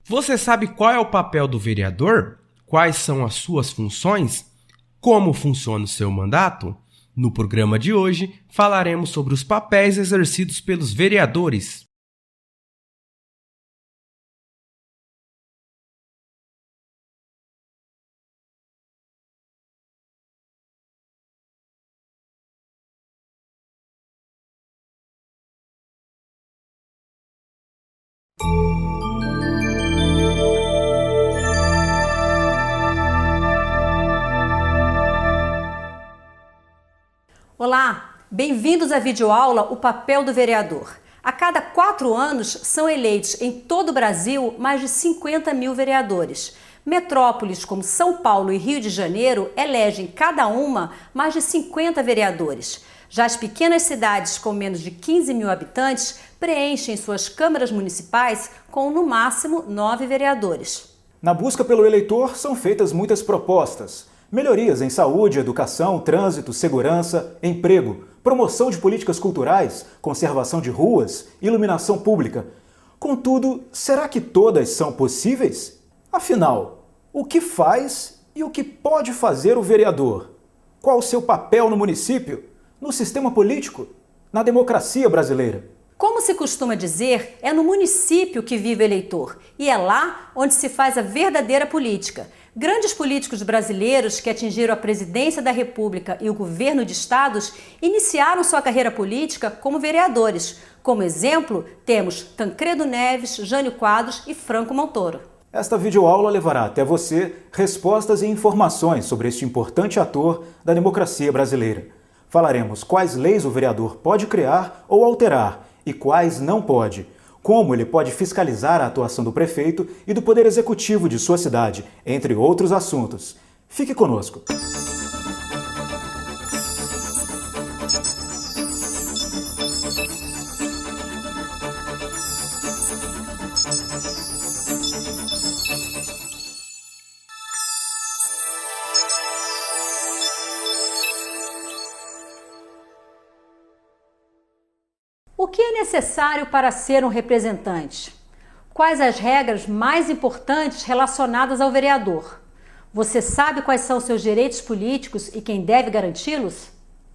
Você sabe qual é o papel do vereador? Quais são as suas funções? Como funciona o seu mandato? No programa de hoje, falaremos sobre os papéis exercidos pelos vereadores. Olá, bem-vindos à videoaula O Papel do Vereador. A cada 4 anos são eleitos em todo o Brasil mais de 50 mil vereadores. Metrópoles como São Paulo e Rio de Janeiro elegem cada uma mais de 50 vereadores. Já as pequenas cidades com menos de 15 mil habitantes preenchem suas câmaras municipais com no máximo 9 vereadores. Na busca pelo eleitor são feitas muitas propostas. Melhorias em saúde, educação, trânsito, segurança, emprego, promoção de políticas culturais, conservação de ruas, iluminação pública. Contudo, será que todas são possíveis? Afinal, o que faz e o que pode fazer o vereador? Qual o seu papel no município, no sistema político, na democracia brasileira? Como se costuma dizer, é no município que vive o eleitor e é lá onde se faz a verdadeira política. Grandes políticos brasileiros que atingiram a presidência da República e o governo de estados iniciaram sua carreira política como vereadores. Como exemplo, temos Tancredo Neves, Jânio Quadros e Franco Montoro. Esta videoaula levará até você respostas e informações sobre este importante ator da democracia brasileira. Falaremos quais leis o vereador pode criar ou alterar e quais não pode. Como ele pode fiscalizar a atuação do prefeito e do poder executivo de sua cidade, entre outros assuntos. Fique conosco. O que é necessário para ser um representante? Quais as regras mais importantes relacionadas ao vereador? Você sabe quais são seus direitos políticos e quem deve garanti-los?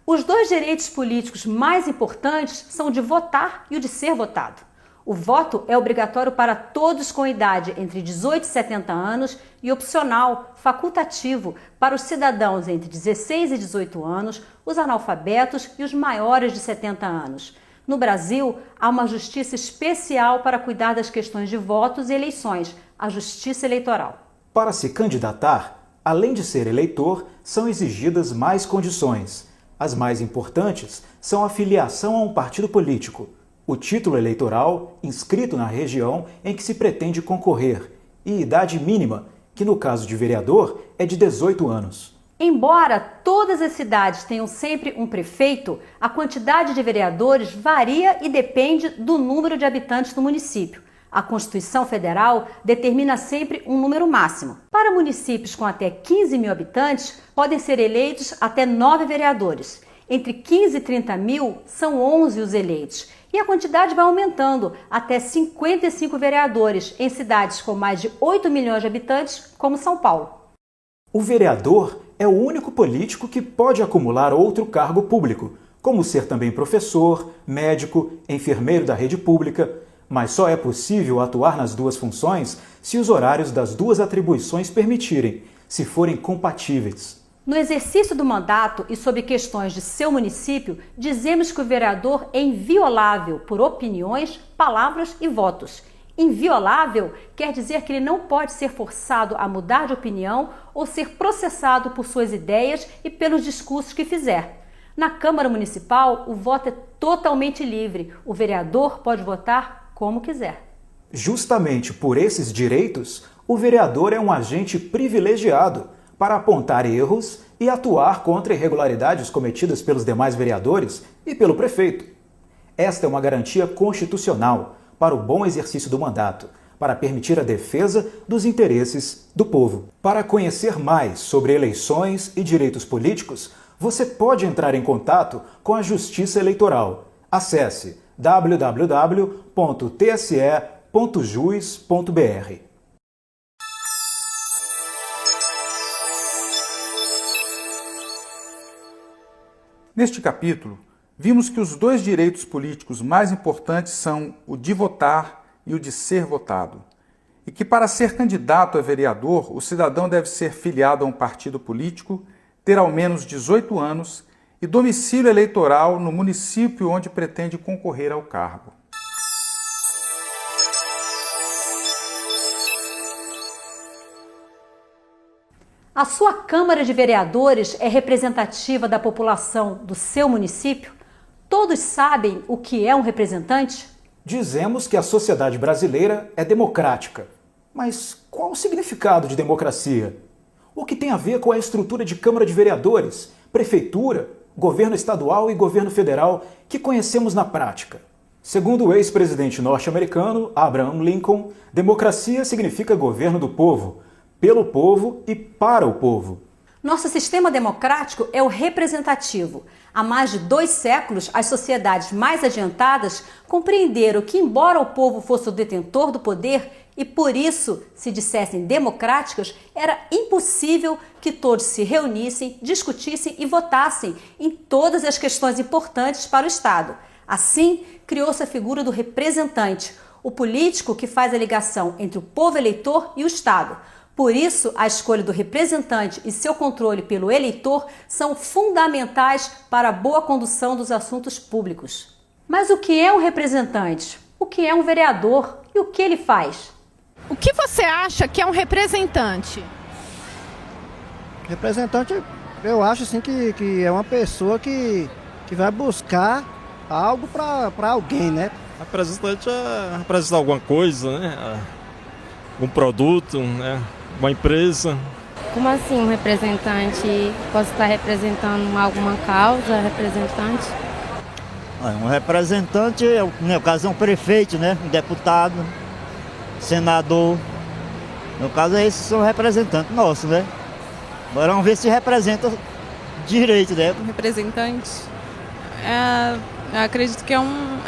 Os 2 direitos políticos mais importantes são o de votar e o de ser votado. O voto é obrigatório para todos com idade entre 18 e 70 anos e opcional, facultativo, para os cidadãos entre 16 e 18 anos, os analfabetos e os maiores de 70 anos. No Brasil, há uma justiça especial para cuidar das questões de votos e eleições, a Justiça Eleitoral. Para se candidatar, além de ser eleitor, são exigidas mais condições. As mais importantes são a filiação a um partido político, o título eleitoral inscrito na região em que se pretende concorrer e idade mínima, que no caso de vereador é de 18 anos. Embora todas as cidades tenham sempre um prefeito, a quantidade de vereadores varia e depende do número de habitantes do município. A Constituição Federal determina sempre um número máximo. Para municípios com até 15 mil habitantes, podem ser eleitos até 9 vereadores. Entre 15 e 30 mil, são 11 os eleitos. E a quantidade vai aumentando até 55 vereadores em cidades com mais de 8 milhões de habitantes, como São Paulo. O vereador é o único político que pode acumular outro cargo público, como ser também professor, médico, enfermeiro da rede pública, mas só é possível atuar nas 2 funções se os horários das 2 atribuições permitirem, se forem compatíveis. No exercício do mandato e sobre questões de seu município, dizemos que o vereador é inviolável por opiniões, palavras e votos. Inviolável quer dizer que ele não pode ser forçado a mudar de opinião ou ser processado por suas ideias e pelos discursos que fizer. Na Câmara Municipal, o voto é totalmente livre. O vereador pode votar como quiser. Justamente por esses direitos, o vereador é um agente privilegiado para apontar erros e atuar contra irregularidades cometidas pelos demais vereadores e pelo prefeito. Esta é uma garantia constitucional para o bom exercício do mandato, para permitir a defesa dos interesses do povo. Para conhecer mais sobre eleições e direitos políticos, você pode entrar em contato com a Justiça Eleitoral. Acesse www.tse.jus.br. Neste capítulo, vimos que os dois direitos políticos mais importantes são o de votar e o de ser votado, e que para ser candidato a vereador, o cidadão deve ser filiado a um partido político, ter ao menos 18 anos e domicílio eleitoral no município onde pretende concorrer ao cargo. A sua Câmara de Vereadores é representativa da população do seu município? Todos sabem o que é um representante? Dizemos que a sociedade brasileira é democrática. Mas qual o significado de democracia? O que tem a ver com a estrutura de Câmara de Vereadores, Prefeitura, Governo Estadual e Governo Federal que conhecemos na prática? Segundo o ex-presidente norte-americano Abraham Lincoln, democracia significa governo do povo, pelo povo e para o povo. Nosso sistema democrático é o representativo. Há mais de 2 séculos, as sociedades mais adiantadas compreenderam que, embora o povo fosse o detentor do poder e por isso se dissessem democráticas, era impossível que todos se reunissem, discutissem e votassem em todas as questões importantes para o Estado. Assim, criou-se a figura do representante, o político que faz a ligação entre o povo eleitor e o Estado. Por isso, a escolha do representante e seu controle pelo eleitor são fundamentais para a boa condução dos assuntos públicos. Mas o que é um representante? O que é um vereador? E o que ele faz? O que você acha que é um representante? Representante, eu acho assim que é uma pessoa que vai buscar algo para alguém, né? Representante é representar alguma coisa, né? Um produto, né? Uma empresa. Como assim um representante? Posso estar representando alguma causa, representante? Um representante, no meu caso, é um prefeito, né? Um deputado, senador. No caso, esses são representantes nossos, né? Agora vamos ver se representa direito, né? Um representante, acredito que é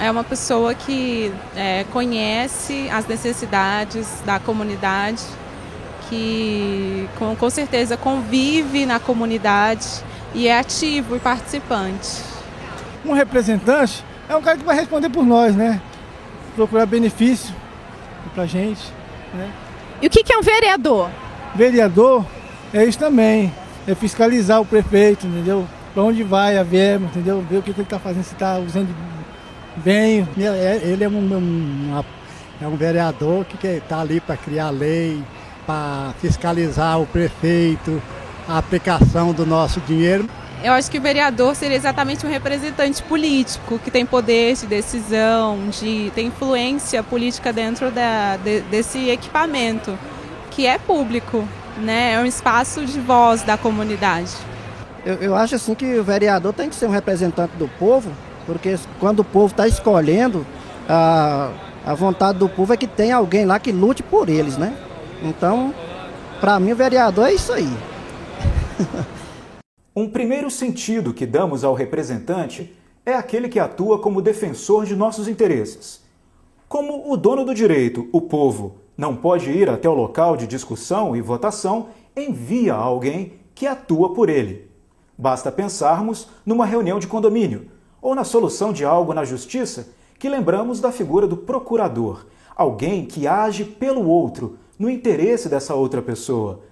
uma pessoa que conhece as necessidades da comunidade, que com certeza convive na comunidade e é ativo e participante. Um representante é um cara que vai responder por nós, né? Procurar benefício pra gente, né? E o que é um vereador? Vereador é isso também, é fiscalizar o prefeito, entendeu? Para onde vai a verba, entendeu? Ver o que ele está fazendo, se está usando bem. Ele é um vereador que está ali para criar lei, para fiscalizar o prefeito, a aplicação do nosso dinheiro. Eu acho que o vereador seria exatamente um representante político, que tem poder de decisão, tem influência política dentro desse equipamento, que é público, né? É um espaço de voz da comunidade. Eu acho assim que o vereador tem que ser um representante do povo, porque quando o povo está escolhendo, a vontade do povo é que tem alguém lá que lute por eles, né? Então, para mim, o vereador é isso aí. Um primeiro sentido que damos ao representante é aquele que atua como defensor de nossos interesses. Como o dono do direito, o povo, não pode ir até o local de discussão e votação, envia alguém que atua por ele. Basta pensarmos numa reunião de condomínio ou na solução de algo na justiça que lembramos da figura do procurador, alguém que age pelo outro, no interesse dessa outra pessoa.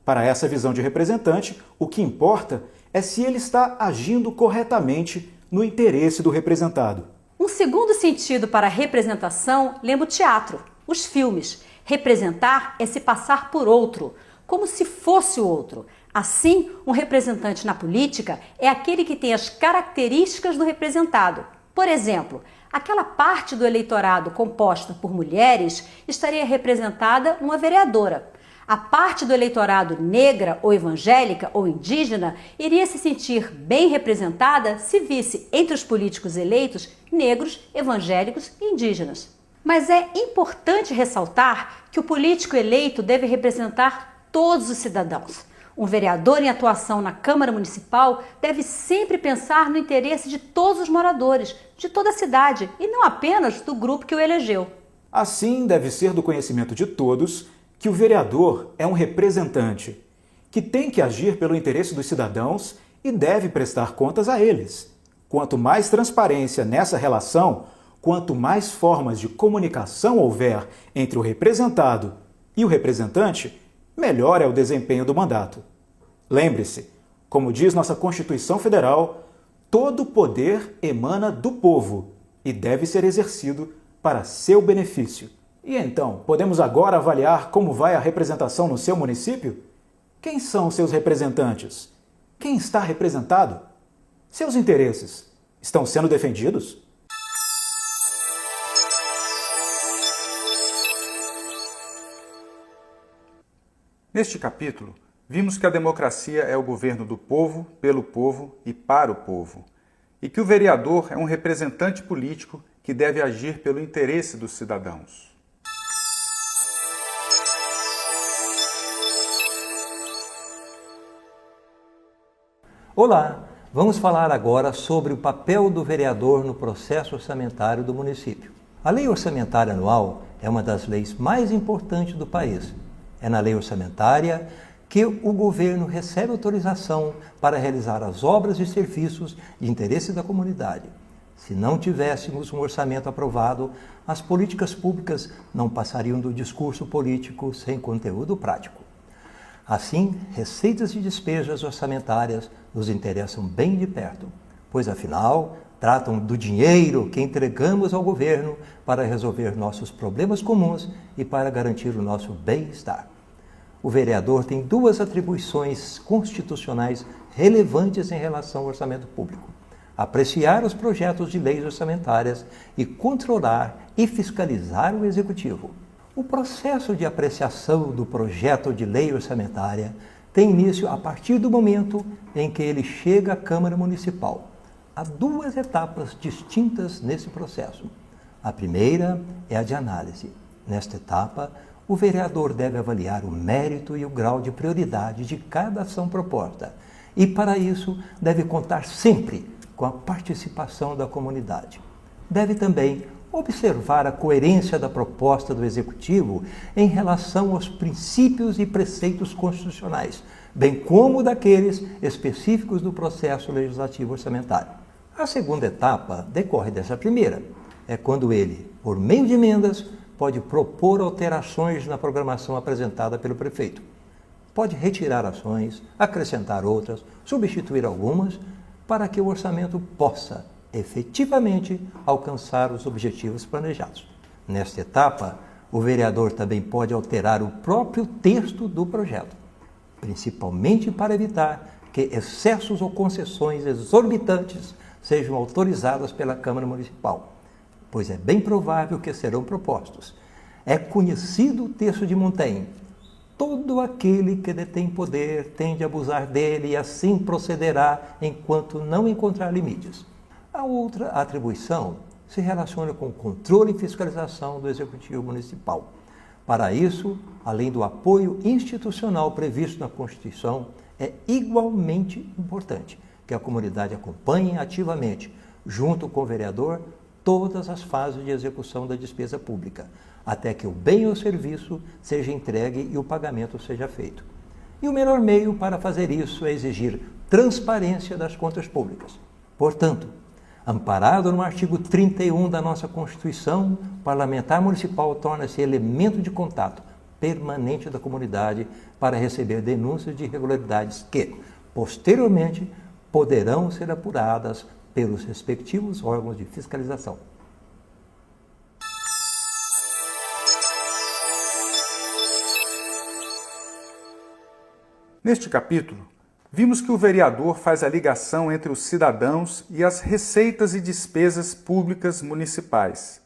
Para essa visão de representante, o que importa é se ele está agindo corretamente no interesse do representado. Um segundo sentido para a representação lembra o teatro, os filmes. Representar é se passar por outro, como se fosse o outro. Assim, um representante na política é aquele que tem as características do representado. Por exemplo, aquela parte do eleitorado composta por mulheres estaria representada numa vereadora. A parte do eleitorado negra ou evangélica ou indígena iria se sentir bem representada se visse entre os políticos eleitos negros, evangélicos e indígenas. Mas é importante ressaltar que o político eleito deve representar todos os cidadãos. Um vereador em atuação na Câmara Municipal deve sempre pensar no interesse de todos os moradores, de toda a cidade, e não apenas do grupo que o elegeu. Assim, deve ser do conhecimento de todos que o vereador é um representante, que tem que agir pelo interesse dos cidadãos e deve prestar contas a eles. Quanto mais transparência nessa relação, quanto mais formas de comunicação houver entre o representado e o representante, melhor é o desempenho do mandato. Lembre-se, como diz nossa Constituição Federal, todo poder emana do povo e deve ser exercido para seu benefício. E então, podemos agora avaliar como vai a representação no seu município? Quem são seus representantes? Quem está representado? Seus interesses estão sendo defendidos? Neste capítulo, vimos que a democracia é o governo do povo, pelo povo e para o povo, e que o vereador é um representante político que deve agir pelo interesse dos cidadãos. Olá, vamos falar agora sobre o papel do vereador no processo orçamentário do município. A Lei Orçamentária Anual é uma das leis mais importantes do país. É na lei orçamentária que o governo recebe autorização para realizar as obras e serviços de interesse da comunidade. Se não tivéssemos um orçamento aprovado, as políticas públicas não passariam do discurso político sem conteúdo prático. Assim, receitas e despesas orçamentárias nos interessam bem de perto, pois afinal tratam do dinheiro que entregamos ao governo para resolver nossos problemas comuns e para garantir o nosso bem-estar. O vereador tem duas atribuições constitucionais relevantes em relação ao orçamento público: apreciar os projetos de leis orçamentárias e controlar e fiscalizar o executivo. O processo de apreciação do projeto de lei orçamentária tem início a partir do momento em que ele chega à Câmara Municipal. Há duas etapas distintas nesse processo. A primeira é a de análise. Nesta etapa, o vereador deve avaliar o mérito e o grau de prioridade de cada ação proposta e, para isso, deve contar sempre com a participação da comunidade. Deve também observar a coerência da proposta do Executivo em relação aos princípios e preceitos constitucionais, bem como daqueles específicos do processo legislativo orçamentário. A segunda etapa decorre dessa primeira. É quando ele, por meio de emendas, pode propor alterações na programação apresentada pelo prefeito. Pode retirar ações, acrescentar outras, substituir algumas, para que o orçamento possa efetivamente alcançar os objetivos planejados. Nesta etapa, o vereador também pode alterar o próprio texto do projeto, principalmente para evitar que excessos ou concessões exorbitantes sejam autorizadas pela Câmara Municipal, pois é bem provável que serão propostos. É conhecido o texto de Montaigne: todo aquele que detém poder tende a abusar dele e assim procederá enquanto não encontrar limites. A outra atribuição se relaciona com o controle e fiscalização do Executivo Municipal. Para isso, além do apoio institucional previsto na Constituição, é igualmente importante que a comunidade acompanhe ativamente, junto com o vereador, todas as fases de execução da despesa pública, até que o bem ou serviço seja entregue e o pagamento seja feito. E o melhor meio para fazer isso é exigir transparência das contas públicas. Portanto, amparado no artigo 31 da nossa Constituição, o parlamentar municipal torna-se elemento de contato permanente da comunidade para receber denúncias de irregularidades que, posteriormente, poderão ser apuradas pelos respectivos órgãos de fiscalização. Neste capítulo, vimos que o vereador faz a ligação entre os cidadãos e as receitas e despesas públicas municipais.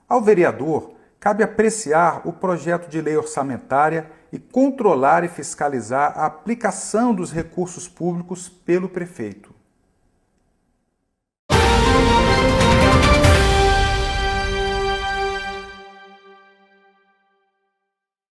Ao vereador, cabe apreciar o projeto de lei orçamentária e controlar e fiscalizar a aplicação dos recursos públicos pelo prefeito.